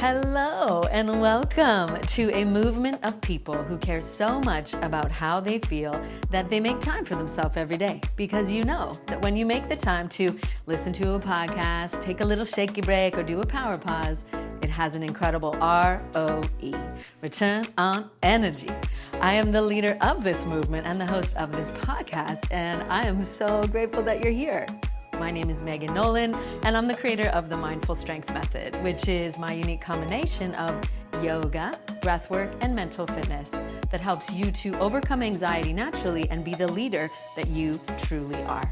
Hello and welcome to a movement of people who care so much about how they feel that they make time for themselves every day. Because you know that when you make the time to listen to a podcast, take a little shaky break, or do a power pause, it has an incredible ROE, return on energy. I am the leader of this movement and the host of this podcast, and I am so grateful that you're here. My name is Megan Nolan, and I'm the creator of the Mindful Strength Method, which is my unique combination of yoga, breathwork, and mental fitness that helps you to overcome anxiety naturally and be the leader that you truly are.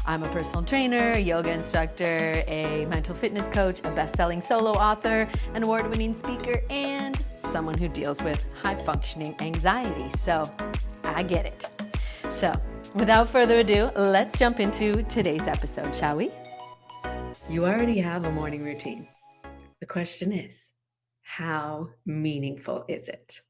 I'm a personal trainer, a yoga instructor, a mental fitness coach, a best-selling solo author, an award-winning speaker, and someone who deals with high-functioning anxiety. So I get it. So without further ado, let's jump into today's episode, shall we? You already have a morning routine. The question is, how meaningful is it?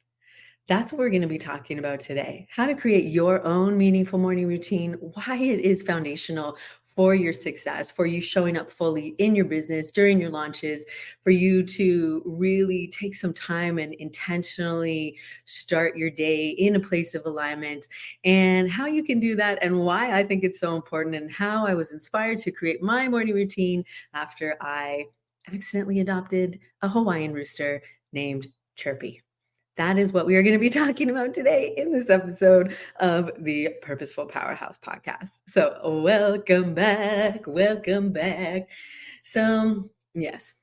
That's what we're going to be talking about today. How to create your own meaningful morning routine, why it is foundational for your success, for you showing up fully in your business during your launches, for you to really take some time and intentionally start your day in a place of alignment, and how you can do that, and why I think it's so important, and how I was inspired to create my morning routine after I accidentally adopted a Hawaiian rooster named Chirpy. That is what we are going to be talking about today in this episode of the Purposeful Powerhouse podcast. So welcome back. Welcome back. So yes,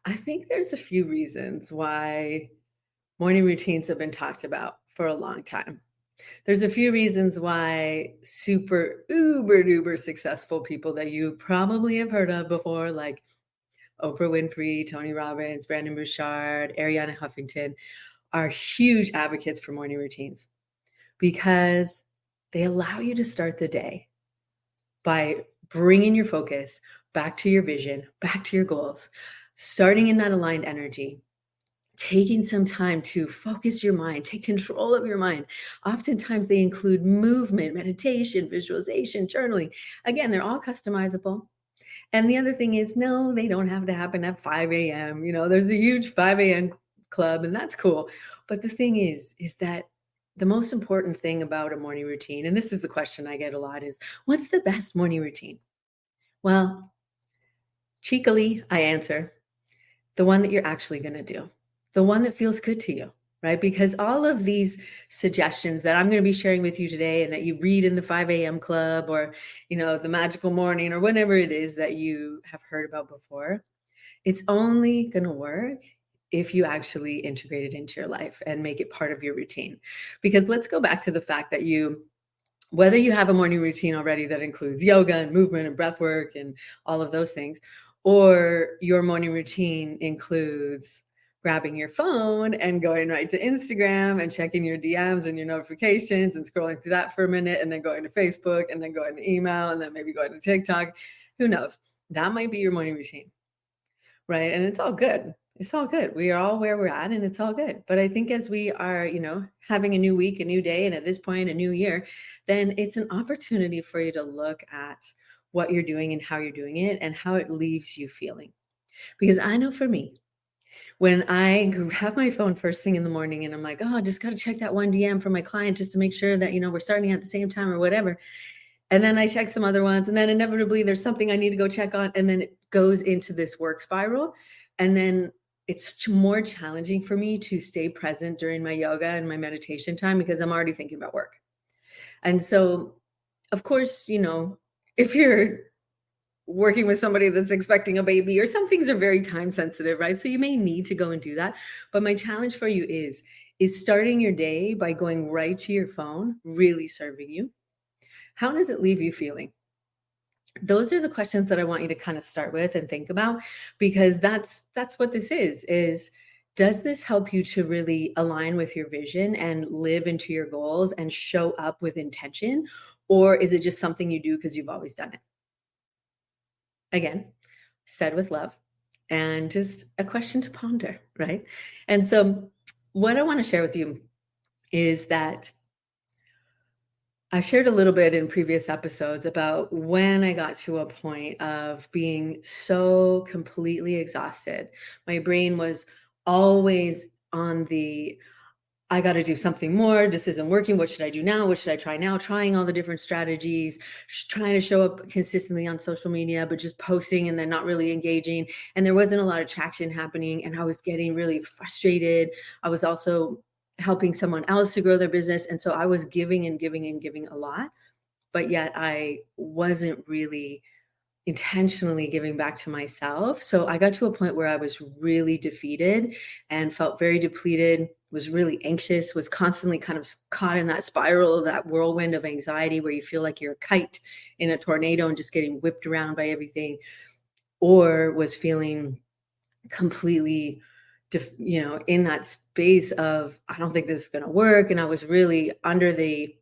I think there's a few reasons why morning routines have been talked about for a long time. There's a few reasons why super uber duper successful people that you probably have heard of before, like Oprah Winfrey, Tony Robbins, Brandon Bouchard, Ariana Huffington, are huge advocates for morning routines because they allow you to start the day by bringing your focus back to your vision, back to your goals, starting in that aligned energy, taking some time to focus your mind, take control of your mind. Oftentimes they include movement, meditation, visualization, journaling. Again, they're all customizable. And the other thing is, no, they don't have to happen at 5 a.m. There's a huge 5 a.m. club, and that's cool. But the thing is that the most important thing about a morning routine, and this is the question I get a lot, is what's the best morning routine? Well, cheekily, I answer, the one that you're actually going to do, the one that feels good to you, right? Because all of these suggestions that I'm going to be sharing with you today and that you read in the 5 a.m. club, or, the magical morning, or whatever it is that you have heard about before, it's only going to work if you actually integrate it into your life and make it part of your routine. Because let's go back to the fact that whether you have a morning routine already that includes yoga and movement and breath work and all of those things, or your morning routine includes grabbing your phone and going right to Instagram and checking your DMs and your notifications and scrolling through that for a minute, and then going to Facebook, and then going to email, and then maybe going to TikTok, who knows? That might be your morning routine, right? And it's all good. It's all good. We are all where we're at, and it's all good. But I think as we are, having a new week, a new day, and at this point, a new year, then it's an opportunity for you to look at what you're doing and how you're doing it and how it leaves you feeling. Because I know for me, when I grab my phone first thing in the morning and I'm like, oh, I just got to check that one DM from my client just to make sure that, we're starting at the same time or whatever. And then I check some other ones, and then inevitably there's something I need to go check on. And then it goes into this work spiral. And then it's more challenging for me to stay present during my yoga and my meditation time because I'm already thinking about work. And so, of course, if you're working with somebody that's expecting a baby, or some things are very time sensitive, right? So you may need to go and do that. But my challenge for you is starting your day by going right to your phone really serving you? How does it leave you feeling? Those are the questions that I want you to kind of start with and think about, because that's what this is does this help you to really align with your vision and live into your goals and show up with intention? Or is it just something you do because you've always done it? Again, said with love, and just a question to ponder, right? And so what I want to share with you is that I shared a little bit in previous episodes about when I got to a point of being so completely exhausted. My brain was always on the I got to do something more. This isn't working. What should I do now? What should I try now? Trying all the different strategies, trying to show up consistently on social media, but just posting and then not really engaging. And there wasn't a lot of traction happening. And I was getting really frustrated. I was also helping someone else to grow their business. And so I was giving and giving and giving a lot, but yet I wasn't really intentionally giving back to myself. So I got to a point where I was really defeated and felt very depleted, was really anxious, was constantly kind of caught in that spiral, that whirlwind of anxiety where you feel like you're a kite in a tornado and just getting whipped around by everything, or was feeling completely in that space of I don't think this is going to work. And I was really under the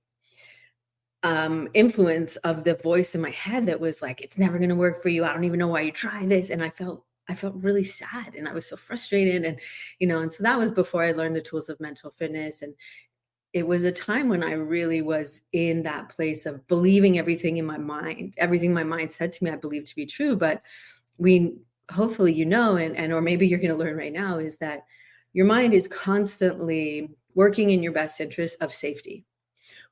influence of the voice in my head that was like, it's never going to work for you. I don't even know why you try this. And I felt really sad and I was so frustrated. And, and so that was before I learned the tools of mental fitness. And it was a time when I really was in that place of believing everything in my mind, everything my mind said to me, I believed to be true. But hopefully, and or maybe you're going to learn right now, is that your mind is constantly working in your best interest of safety.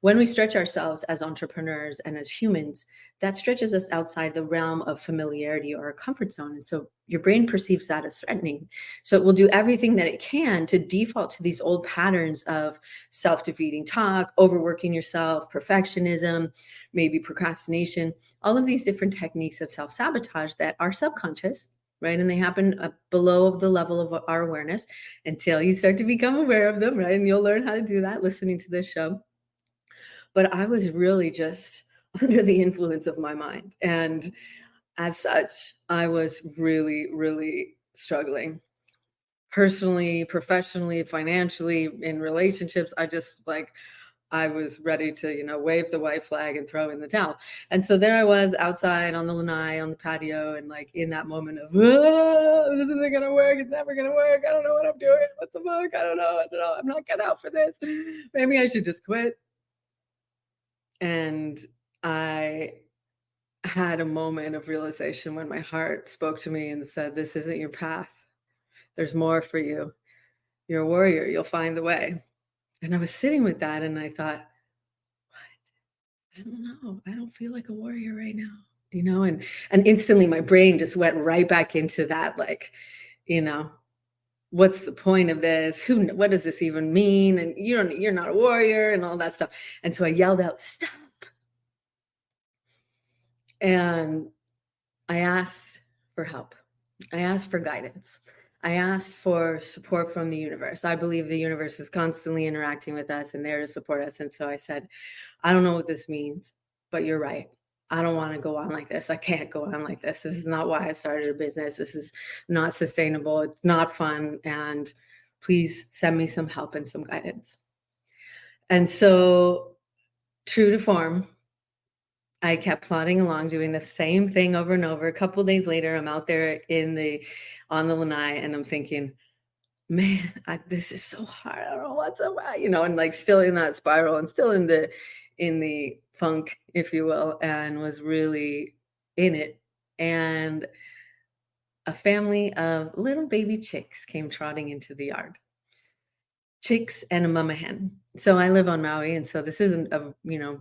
When we stretch ourselves as entrepreneurs and as humans, that stretches us outside the realm of familiarity or a comfort zone. And so your brain perceives that as threatening. So it will do everything that it can to default to these old patterns of self-defeating talk, overworking yourself, perfectionism, maybe procrastination, all of these different techniques of self-sabotage that are subconscious, right? And they happen below the level of our awareness until you start to become aware of them, right? And you'll learn how to do that listening to this show. But I was really just under the influence of my mind. And as such, I was really, really struggling personally, professionally, financially, in relationships. I was ready to, wave the white flag and throw in the towel. And so there I was outside on the lanai, on the patio, and like in that moment of, this isn't going to work. It's never going to work. I don't know what I'm doing. What's the fuck? I don't know. I'm not cut out for this. Maybe I should just quit. And I had a moment of realization when my heart spoke to me and said, this isn't your path. There's more for you. You're a warrior. You'll find the way. And I was sitting with that and I thought, what? I don't know. I don't feel like a warrior right now, and instantly my brain just went right back into that, like, what's the point of this? What does this even mean? And you're not a warrior and all that stuff. And so I yelled out, stop. And I asked for help. I asked for guidance. I asked for support from the universe. I believe the universe is constantly interacting with us and there to support us. And so I said, I don't know what this means, but you're right. I don't want to go on like this. I can't go on like this. This is not why I started a business. This is not sustainable. It's not fun. And please send me some help and some guidance. And so, true to form, I kept plodding along, doing the same thing over and over. A couple of days later, I'm out there on the lanai, and I'm thinking, man, this is so hard. I don't know what's up, and like still in that spiral and still in the funk, if you will, and was really in it. And a family of little baby chicks came trotting into the yard. Chicks and a mama hen. So I live on Maui, and so this isn't a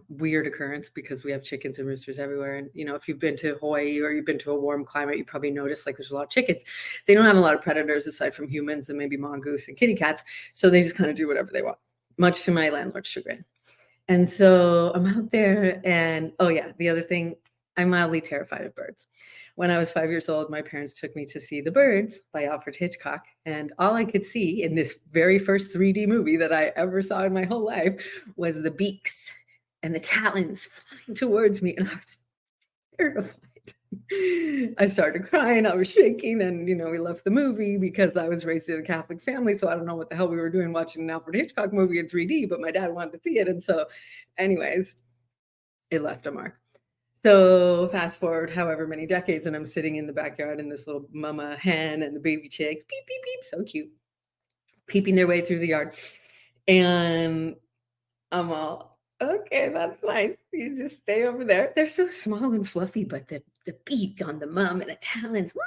weird occurrence because we have chickens and roosters everywhere. And if you've been to Hawaii or you've been to a warm climate, you probably noticed like there's a lot of chickens. They don't have a lot of predators aside from humans and maybe mongoose and kitty cats, so they just kind of do whatever they want, much to my landlord's chagrin. And so I'm out there, and oh yeah, the other thing, I'm mildly terrified of birds. When I was 5 years old, my parents took me to see The Birds by Alfred Hitchcock. And all I could see in this very first 3D movie that I ever saw in my whole life was the beaks and the talons flying towards me. And I was terrified. I started crying. I was shaking. And, we left the movie because I was raised in a Catholic family. So I don't know what the hell we were doing watching an Alfred Hitchcock movie in 3D, but my dad wanted to see it. And so anyways, it left a mark. So fast forward however many decades, and I'm sitting in the backyard and this little mama hen and the baby chicks, beep, beep, beep, so cute, peeping their way through the yard. And I'm all, Okay, that's nice. You just stay over there. They're so small and fluffy, but the beak on the mum and the talons, woo,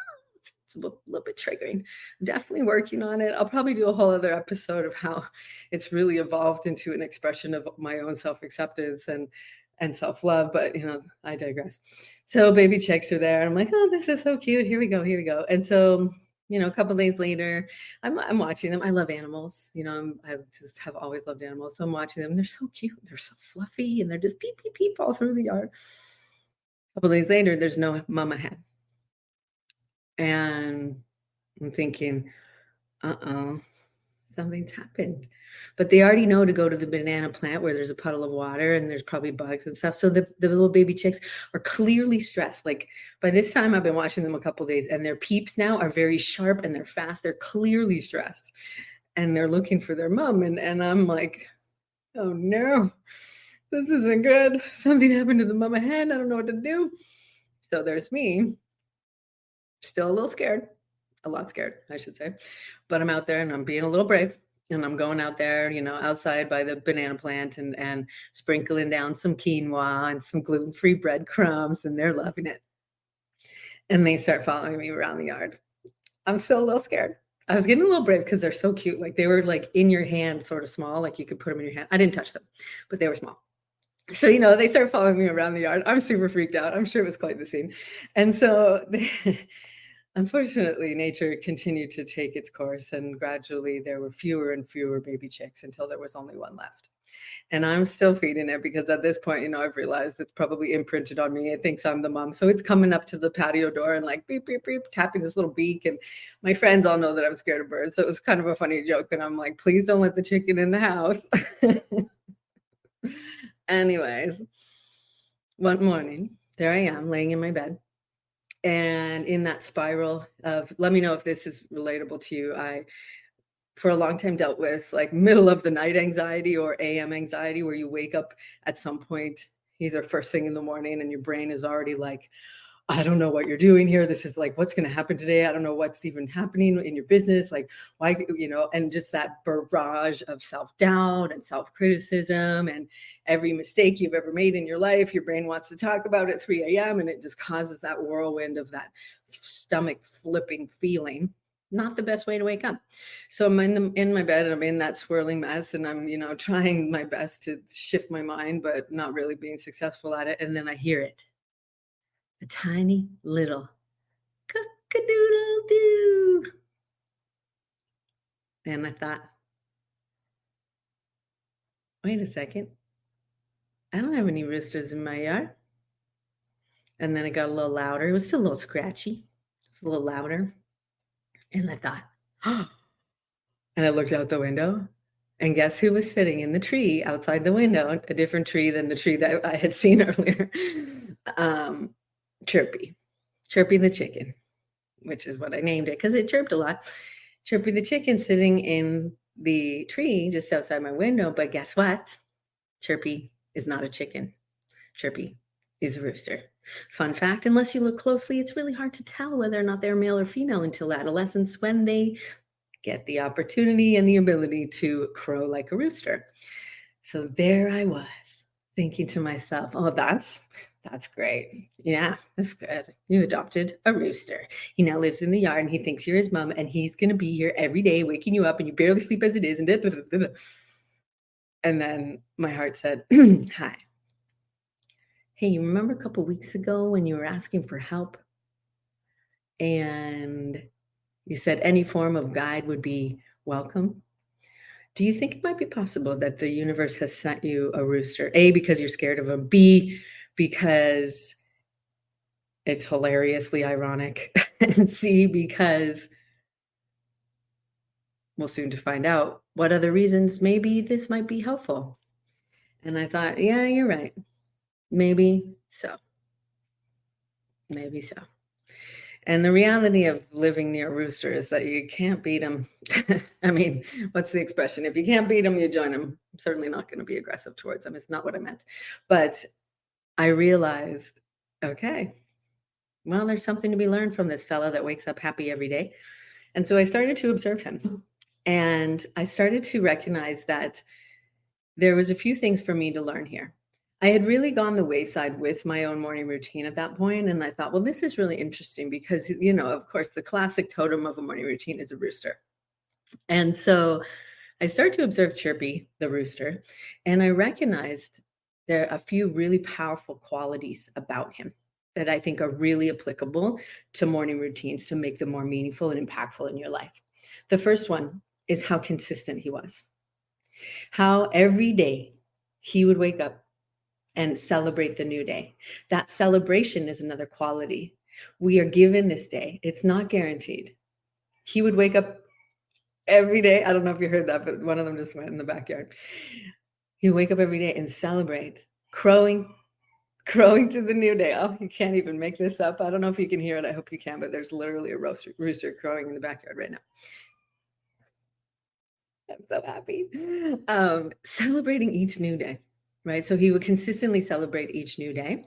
it's a little bit triggering. I'm definitely working on it. I'll probably do a whole other episode of how it's really evolved into an expression of my own self-acceptance and self-love, but I digress. So baby chicks are there, and I'm like, oh, this is so cute. Here we go, here we go. And so, a couple days later, I'm watching them. I love animals. I just have always loved animals. So I'm watching them. They're so cute. They're so fluffy, and they're just peep, peep, peep all through the yard. A couple days later, there's no mama hen. And I'm thinking, uh-oh, something's happened. But they already know to go to the banana plant where there's a puddle of water and there's probably bugs and stuff. So the little baby chicks are clearly stressed. Like by this time, I've been watching them a couple days, and their peeps now are very sharp and they're fast. They're clearly stressed, and they're looking for their mom. And I'm like, oh no, this isn't good. Something happened to the mama hen. I don't know what to do. So there's me, still a little scared, a lot scared, I should say. But I'm out there and I'm being a little brave. And I'm going out there, outside by the banana plant and sprinkling down some quinoa and some gluten-free breadcrumbs, and they're loving it. And they start following me around the yard. I'm still a little scared. I was getting a little brave because they're so cute. Like they were like in your hand, sort of small, like you could put them in your hand. I didn't touch them, but they were small. So, they start following me around the yard. I'm super freaked out. I'm sure it was quite the scene. And so unfortunately, nature continued to take its course, and gradually there were fewer and fewer baby chicks until there was only one left. And I'm still feeding it because at this point, I've realized it's probably imprinted on me. It thinks I'm the mom. So it's coming up to the patio door and like beep, beep, beep, tapping this little beak. And my friends all know that I'm scared of birds. So it was kind of a funny joke. And I'm like, please don't let the chicken in the house. Anyways, one morning, there I am laying in my bed. And in that spiral of, let me know if this is relatable to you. I, for a long time, dealt with like middle of the night anxiety or AM anxiety, where you wake up at some point, either first thing in the morning, and your brain is already like, I don't know what you're doing here. This is like, what's going to happen today? I don't know what's even happening in your business. Like, why, and just that barrage of self-doubt and self-criticism and every mistake you've ever made in your life, your brain wants to talk about at 3 a.m. and it just causes that whirlwind of that stomach flipping feeling. Not the best way to wake up. So I'm in my bed and I'm in that swirling mess, and I'm, trying my best to shift my mind, but not really being successful at it. And then I hear it. A tiny little cock-a-doodle-doo. And I thought, wait a second. I don't have any roosters in my yard. And then it got a little louder. It was still a little scratchy. It's a little louder. And I thought, oh. And I looked out the window, and guess who was sitting in the tree outside the window? A different tree than the tree that I had seen earlier. Chirpy the chicken, which is what I named it because it chirped a lot. Chirpy the chicken sitting in the tree just outside my window. But guess what? Chirpy is not a chicken. Chirpy is a rooster. Fun fact, unless you look closely, it's really hard to tell whether or not they're male or female until adolescence, when they get the opportunity and the ability to crow like a rooster. So there I was, thinking to myself, oh, that's great. Yeah, that's good. You adopted a rooster. He now lives in the yard, and he thinks you're his mom, and he's going to be here every day waking you up, and you barely sleep as it is. And then my heart said, hi. Hey, you remember a couple weeks ago when you were asking for help? And you said any form of guide would be welcome. Do you think it might be possible that the universe has sent you a rooster? A, because you're scared of him. B, because it's hilariously ironic. And C, because we'll soon to find out what other reasons maybe this might be helpful. And I thought, yeah, you're right. Maybe so. Maybe so. And the reality of living near a rooster is that you can't beat them. I mean, what's the expression? If you can't beat them, you join them. I'm certainly not going to be aggressive towards them. It's not what I meant. But I realized, okay, well, there's something to be learned from this fella that wakes up happy every day. And so I started to observe him. And I started to recognize that there was a few things for me to learn here. I had really gone the wayside with my own morning routine at that point, and I thought, well, this is really interesting because, of course, the classic totem of a morning routine is a rooster. And so I started to observe Chirpy, the rooster, and I recognized there are a few really powerful qualities about him that I think are really applicable to morning routines to make them more meaningful and impactful in your life. The first one is how consistent he was, how every day he would wake up and celebrate the new day. That celebration is another quality. We are given this day, it's not guaranteed. He would wake up every day. I don't know if you heard that, but one of them just went in the backyard. He'd wake up every day and celebrate, crowing to the new day. Oh, you can't even make this up. I don't know if you can hear it. I hope you can, but there's literally a rooster crowing in the backyard right now. I'm so happy. Celebrating each new day, right? So he would consistently celebrate each new day.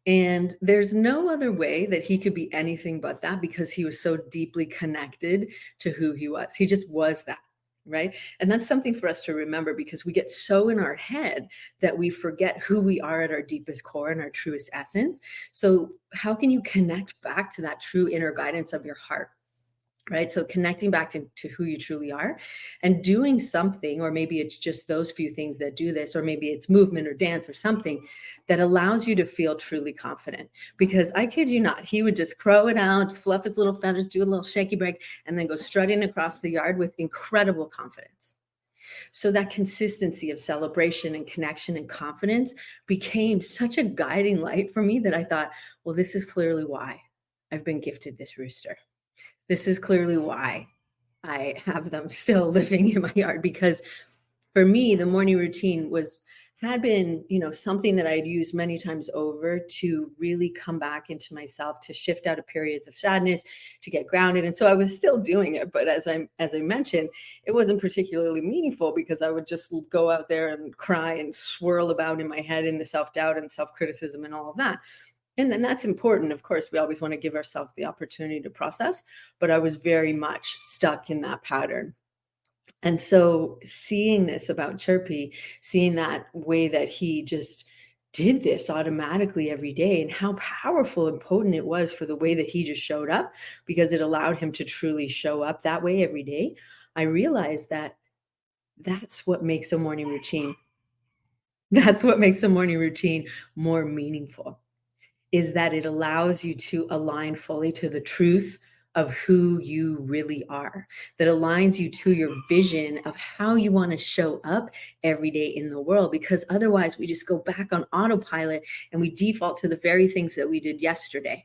And there's no other way that he could be anything but that because he was so deeply connected to who he was. He just was that, right? And that's something for us to remember because we get so in our head that we forget who we are at our deepest core and our truest essence. So how can you connect back to that true inner guidance of your heart? Right. So connecting back to who you truly are and doing something, or maybe it's just those few things that do this, or maybe it's movement or dance or something that allows you to feel truly confident. Because I kid you not, he would just crow it out, fluff his little feathers, do a little shaky break, and then go strutting across the yard with incredible confidence. So that consistency of celebration and connection and confidence became such a guiding light for me that I thought, well, this is clearly why I've been gifted this rooster. This is clearly why I have them still living in my yard, because for me, the morning routine had been, something that I'd used many times over to really come back into myself, to shift out of periods of sadness, to get grounded. And so I was still doing it. But as I mentioned, it wasn't particularly meaningful because I would just go out there and cry and swirl about in my head in the self-doubt and self-criticism and all of that. And then that's important. Of course, we always want to give ourselves the opportunity to process, but I was very much stuck in that pattern. And so seeing this about Chirpy, seeing that way that he just did this automatically every day and how powerful and potent it was for the way that he just showed up, because it allowed him to truly show up that way every day, I realized that that's what makes a morning routine. That's what makes a morning routine more meaningful. Is that it allows you to align fully to the truth of who you really are, that aligns you to your vision of how you want to show up every day in the world. Because otherwise we just go back on autopilot and we default to the very things that we did yesterday.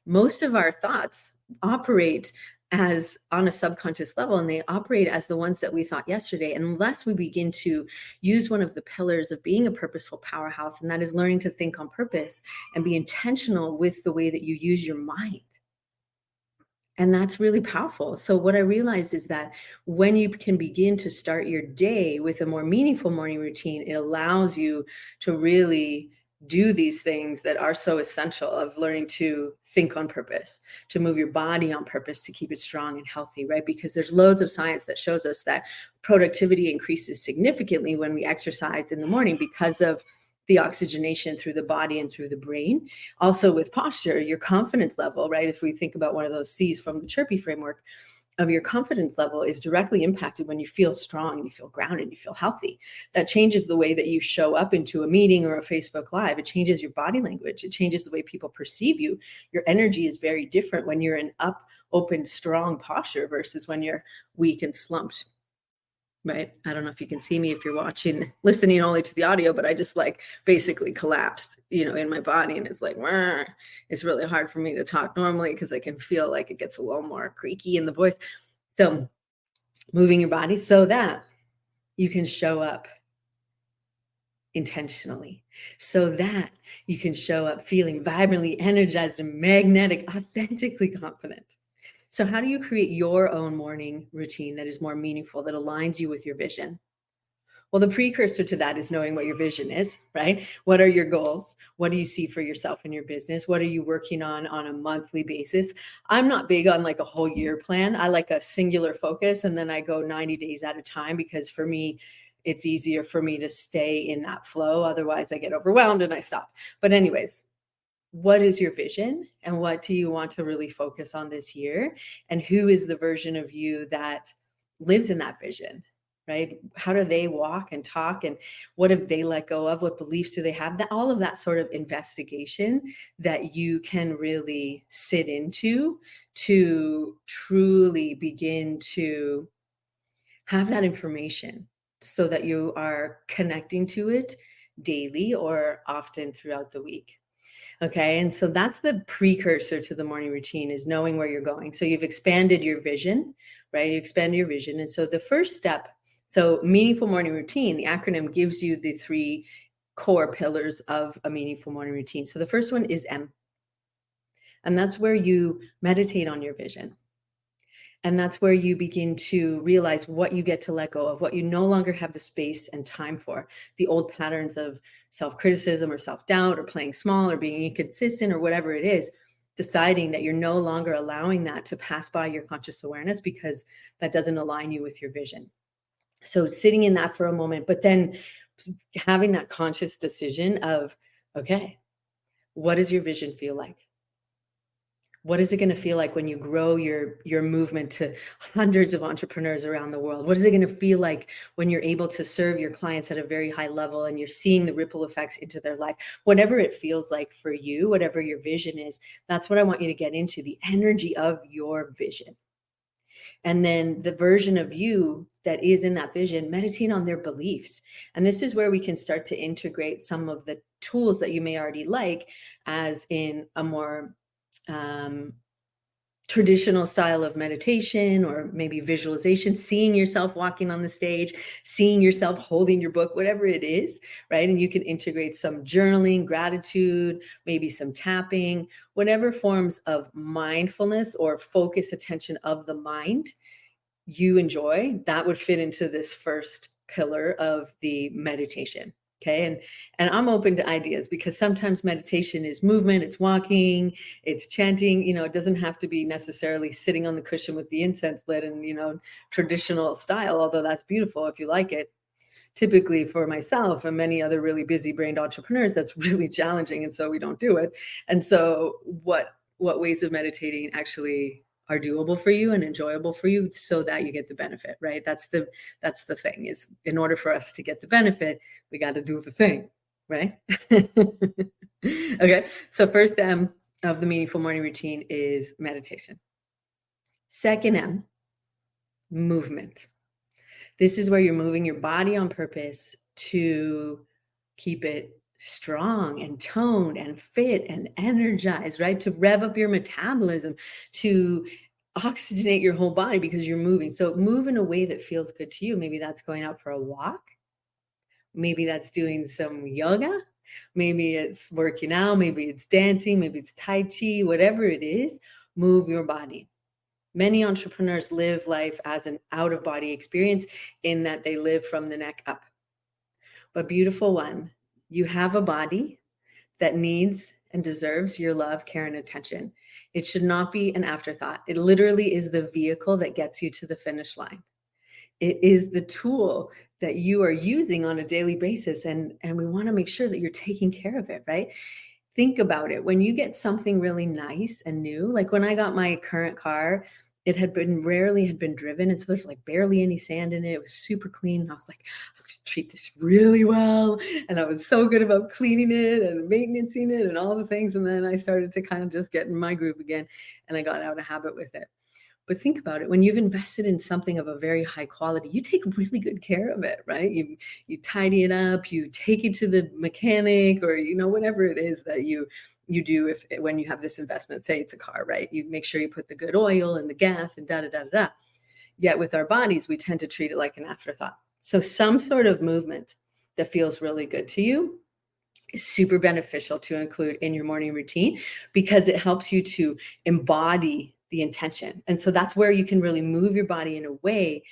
Most of our thoughts operate as on a subconscious level, and they operate as the ones that we thought yesterday, unless we begin to use one of the pillars of being a purposeful powerhouse, and that is learning to think on purpose and be intentional with the way that you use your mind. And that's really powerful. So what I realized is that when you can begin to start your day with a more meaningful morning routine, it allows you to really do these things that are so essential, of learning to think on purpose, to move your body on purpose, to keep it strong and healthy, right? Because there's loads of science that shows us that productivity increases significantly when we exercise in the morning because of the oxygenation through the body and through the brain. Also with posture, your confidence level, right? If we think about one of those C's from the Chirpy framework, of your confidence level is directly impacted when you feel strong and you feel grounded and you feel healthy. That changes the way that you show up into a meeting or a Facebook Live. It changes your body language. It changes the way people perceive you. Your energy is very different when you're in up, open, strong posture versus when you're weak and slumped. Right. I don't know if you can see me if you're watching, listening only to the audio, but I just basically collapsed, in my body. And it's it's really hard for me to talk normally because I can feel like it gets a little more creaky in the voice. So moving your body so that you can show up intentionally, so that you can show up feeling vibrantly energized and magnetic, authentically confident. So how do you create your own morning routine that is more meaningful, that aligns you with your vision? Well, the precursor to that is knowing what your vision is, right? What are your goals? What do you see for yourself in your business? What are you working on a monthly basis? I'm not big on a whole year plan. I like a singular focus, and then I go 90 days at a time, because for me, it's easier for me to stay in that flow. Otherwise, I get overwhelmed and I stop. But anyways, what is your vision and what do you want to really focus on this year? And who is the version of you that lives in that vision, right? How do they walk and talk, and what have they let go of? What beliefs do they have? That all of that sort of investigation that you can really sit into to truly begin to have that information so that you are connecting to it daily or often throughout the week. Okay. And so that's the precursor to the morning routine, is knowing where you're going. So you've expanded your vision, right? You expand your vision. And so the first step, so meaningful morning routine, the acronym gives you the 3 core pillars of a meaningful morning routine. So the first one is M, and that's where you meditate on your vision. And that's where you begin to realize what you get to let go of, what you no longer have the space and time for, the old patterns of self-criticism or self-doubt or playing small or being inconsistent or whatever it is, deciding that you're no longer allowing that to pass by your conscious awareness because that doesn't align you with your vision. So sitting in that for a moment, but then having that conscious decision of, okay, what does your vision feel like? What is it going to feel like when you grow your movement to hundreds of entrepreneurs around the world? What is it going to feel like when you're able to serve your clients at a very high level and you're seeing the ripple effects into their life? Whatever it feels like for you, whatever your vision is, that's what I want you to get into, the energy of your vision. And then the version of you that is in that vision, meditate on their beliefs. And this is where we can start to integrate some of the tools that you may already like, as in a more traditional style of meditation, or maybe visualization, seeing yourself walking on the stage, seeing yourself holding your book, whatever it is, right? And you can integrate some journaling, gratitude, maybe some tapping, whatever forms of mindfulness or focus attention of the mind you enjoy, that would fit into this first pillar of the meditation. Okay. And I'm open to ideas, because sometimes meditation is movement, it's walking, it's chanting, it doesn't have to be necessarily sitting on the cushion with the incense lit and, traditional style, although that's beautiful if you like it. Typically for myself and many other really busy brained entrepreneurs, that's really challenging. And so we don't do it. And so what ways of meditating actually are doable for you and enjoyable for you so that you get the benefit, right? That's the thing, is in order for us to get the benefit, we got to do the thing, right? Okay. So first M of the meaningful morning routine is meditation. Second M, movement. This is where you're moving your body on purpose to keep it strong and toned and fit and energized, right? To rev up your metabolism, to oxygenate your whole body because you're moving. So move in a way that feels good to you. Maybe that's going out for a walk. Maybe that's doing some yoga. Maybe it's working out. Maybe it's dancing. Maybe it's Tai Chi, whatever it is, move your body. Many entrepreneurs live life as an out-of-body experience, in that they live from the neck up. But beautiful one, you have a body that needs and deserves your love, care, and attention. It should not be an afterthought. It literally is the vehicle that gets you to the finish line. It is the tool that you are using on a daily basis. And we want to make sure that you're taking care of it, right? Think about it. When you get something really nice and new, like when I got my current car, it had rarely been driven. And so there's like barely any sand in it. It was super clean. And I was like, I'm going to treat this really well. And I was so good about cleaning it and maintaining it and all the things. And then I started to kind of just get in my groove again. And I got out of habit with it. But think about it. When you've invested in something of a very high quality, you take really good care of it, right? You tidy it up, you take it to the mechanic, or, whatever it is that you do when you have this investment. Say it's a car, right? You make sure you put the good oil and the gas and da. Yet with our bodies, we tend to treat it like an afterthought. So some sort of movement that feels really good to you is super beneficial to include in your morning routine, because it helps you to embody the intention. And so that's where you can really move your body in a way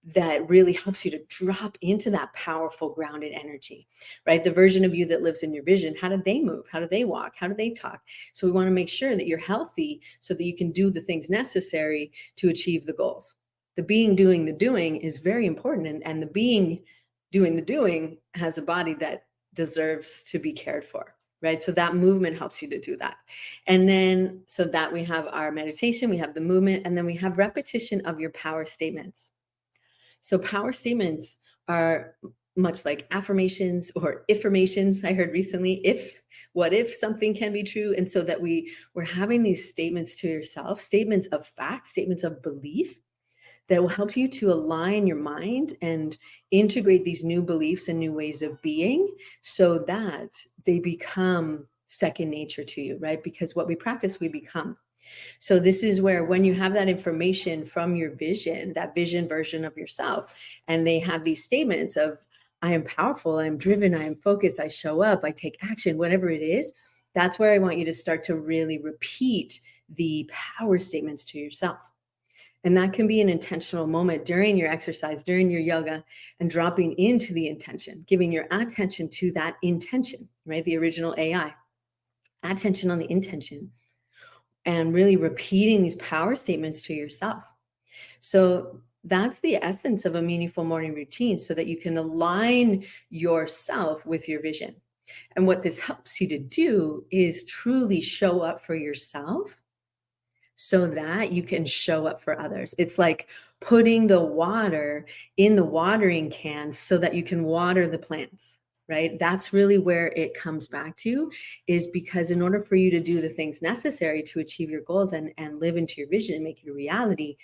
that really helps you to drop into that powerful grounded energy, right? The version of you that lives in your vision, how do they move? How do they walk? How do they talk? So we want to make sure that you're healthy so that you can do the things necessary to achieve the goals. The being, doing the doing is very important. And the being doing the doing has a body that deserves to be cared for, right? So that movement helps you to do that. And then, so that we have our meditation, we have the movement, and then we have repetition of your power statements. So power statements are much like affirmations or affirmations. I heard recently, what if something can be true? And so that we're having these statements to yourself, statements of fact, statements of belief that will help you to align your mind and integrate these new beliefs and new ways of being so that they become second nature to you, right? Because what we practice, we become. So this is where when you have that information from your vision, that vision version of yourself, and they have these statements of, I am powerful, I'm driven, I am focused, I show up, I take action, whatever it is, that's where I want you to start to really repeat the power statements to yourself. And that can be an intentional moment during your exercise, during your yoga, and dropping into the intention, giving your attention to that intention, right? The original AI, attention on the intention, and really repeating these power statements to yourself. So that's the essence of a meaningful morning routine, so that you can align yourself with your vision. And what this helps you to do is truly show up for yourself so that you can show up for others. It's like putting the water in the watering can so that you can water the plants, right? That's really where it comes back to, is because in order for you to do the things necessary to achieve your goals and live into your vision and make it a reality,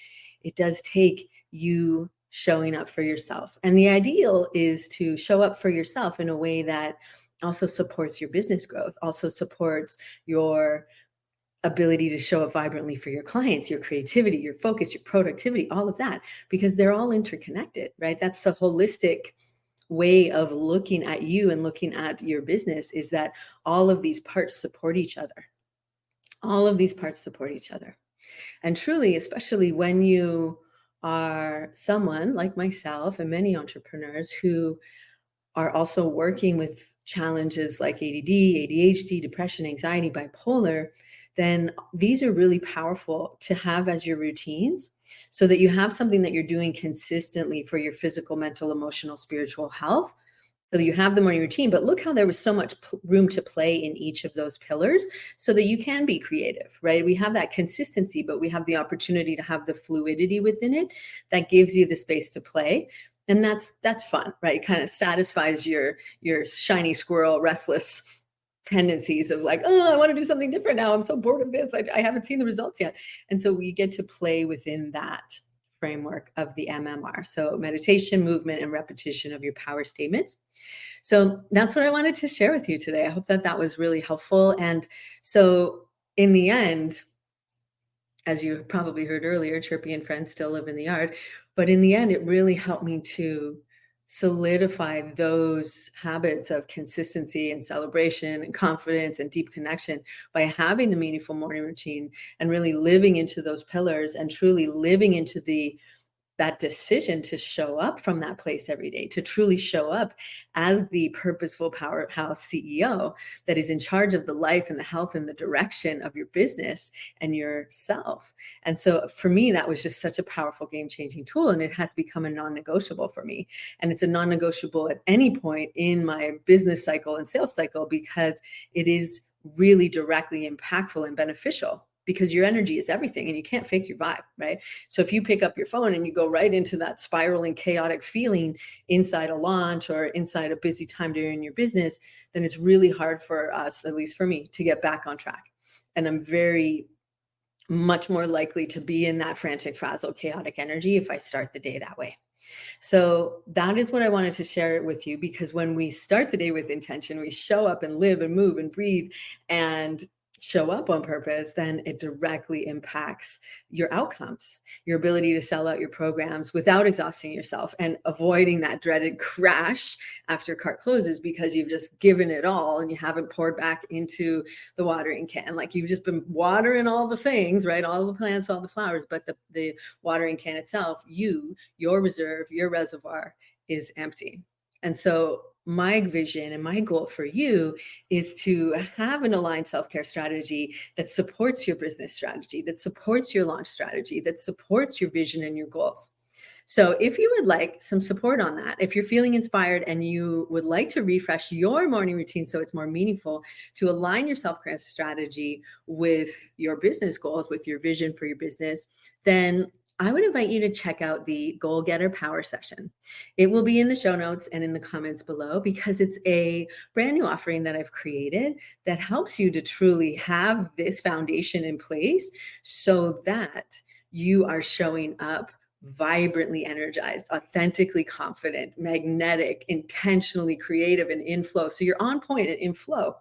it does take you showing up for yourself. And the ideal is to show up for yourself in a way that also supports your business growth, also supports your ability to show up vibrantly for your clients, your creativity, your focus, your productivity, all of that, because they're all interconnected, right? That's the holistic way of looking at you and looking at your business, is that all of these parts support each other. All of these parts support each other. And truly, especially when you are someone like myself and many entrepreneurs who are also working with challenges like ADD, ADHD, depression, anxiety, bipolar, then these are really powerful to have as your routines, so that you have something that you're doing consistently for your physical, mental, emotional, spiritual health. So that you have the morning routine, but look how there was so much room to play in each of those pillars so that you can be creative, right? We have that consistency, but we have the opportunity to have the fluidity within it that gives you the space to play. And that's fun, right? It kind of satisfies your shiny squirrel, restless tendencies of like, oh, I want to do something different now. I'm so bored of this. I haven't seen the results yet. And so we get to play within that framework of the MMR. So meditation, movement, and repetition of your power statements. So that's what I wanted to share with you today. I hope that that was really helpful. And so in the end, as you probably heard earlier, Chirpy and friends still live in the yard. But in the end, it really helped me to solidify those habits of consistency and celebration and confidence and deep connection by having the meaningful morning routine and really living into those pillars and truly living into that decision to show up from that place every day, to truly show up as the purposeful powerhouse CEO that is in charge of the life and the health and the direction of your business and yourself. And so for me, that was just such a powerful game-changing tool, and it has become a non-negotiable for me. And it's a non-negotiable at any point in my business cycle and sales cycle, because it is really directly impactful and beneficial, because your energy is everything and you can't fake your vibe, right? So if you pick up your phone and you go right into that spiraling, chaotic feeling inside a launch or inside a busy time during your business, then it's really hard for us, at least for me, to get back on track. And I'm very much more likely to be in that frantic, frazzled, chaotic energy if I start the day that way. So that is what I wanted to share with you, because when we start the day with intention, we show up and live and move and breathe and show up on purpose, then it directly impacts your outcomes, your ability to sell out your programs without exhausting yourself and avoiding that dreaded crash after cart closes, because you've just given it all and you haven't poured back into the watering can. Like you've just been watering all the things, right? All the plants, all the flowers, but the watering can itself, your reserve, your reservoir is empty. And so my vision and my goal for you is to have an aligned self-care strategy that supports your business strategy, that supports your launch strategy, that supports your vision and your goals, So if you would like some support on that, if you're feeling inspired and you would like to refresh your morning routine so it's more meaningful, to align your self-care strategy with your business goals, with your vision for your business, then I would invite you to check out the Goal Getter Power Session. It will be in the show notes and in the comments below, because it's a brand new offering that I've created that helps you to truly have this foundation in place so that you are showing up vibrantly energized, authentically confident, magnetic, intentionally creative, and in flow. So you're on point and in flow,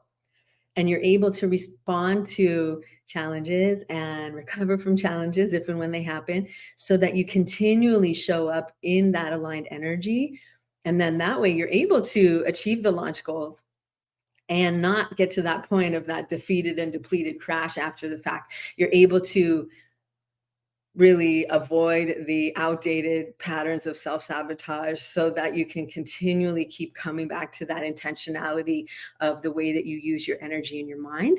and you're able to respond to challenges and recover from challenges if and when they happen, so that you continually show up in that aligned energy. And then that way you're able to achieve the launch goals and not get to that point of that defeated and depleted crash after the fact. You're able to really avoid the outdated patterns of self-sabotage so that you can continually keep coming back to that intentionality of the way that you use your energy and your mind.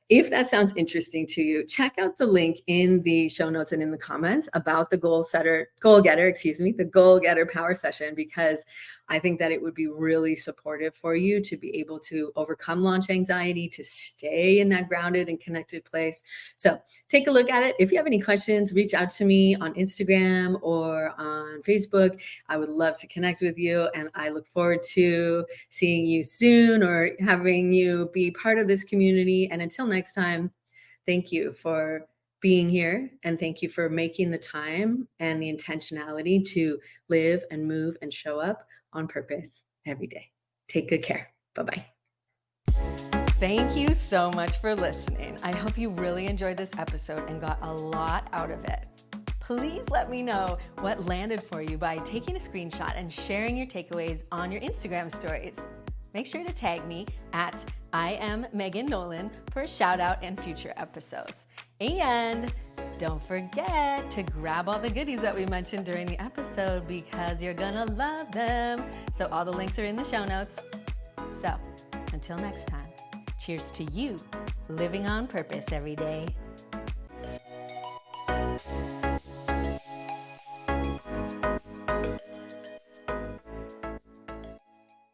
If that sounds interesting to you, check out the link in the show notes and in the comments about the Goal Getter, the Goal Getter Power Session, because I think that it would be really supportive for you to be able to overcome launch anxiety, to stay in that grounded and connected place. So take a look at it. If you have any questions, reach out to me on Instagram or on Facebook. I would love to connect with you, and I look forward to seeing you soon or having you be part of this community. And until next time, thank you for being here, and thank you for making the time and the intentionality to live and move and show up on purpose every day. Take good care. Bye-bye. Thank you so much for listening. I hope you really enjoyed this episode and got a lot out of it. Please let me know what landed for you by taking a screenshot and sharing your takeaways on your Instagram stories. Make sure to tag me at I am Megan Nolan for a shout out in future episodes. And don't forget to grab all the goodies that we mentioned during the episode, because you're gonna love them. So all the links are in the show notes. So until next time, cheers to you living on purpose every day.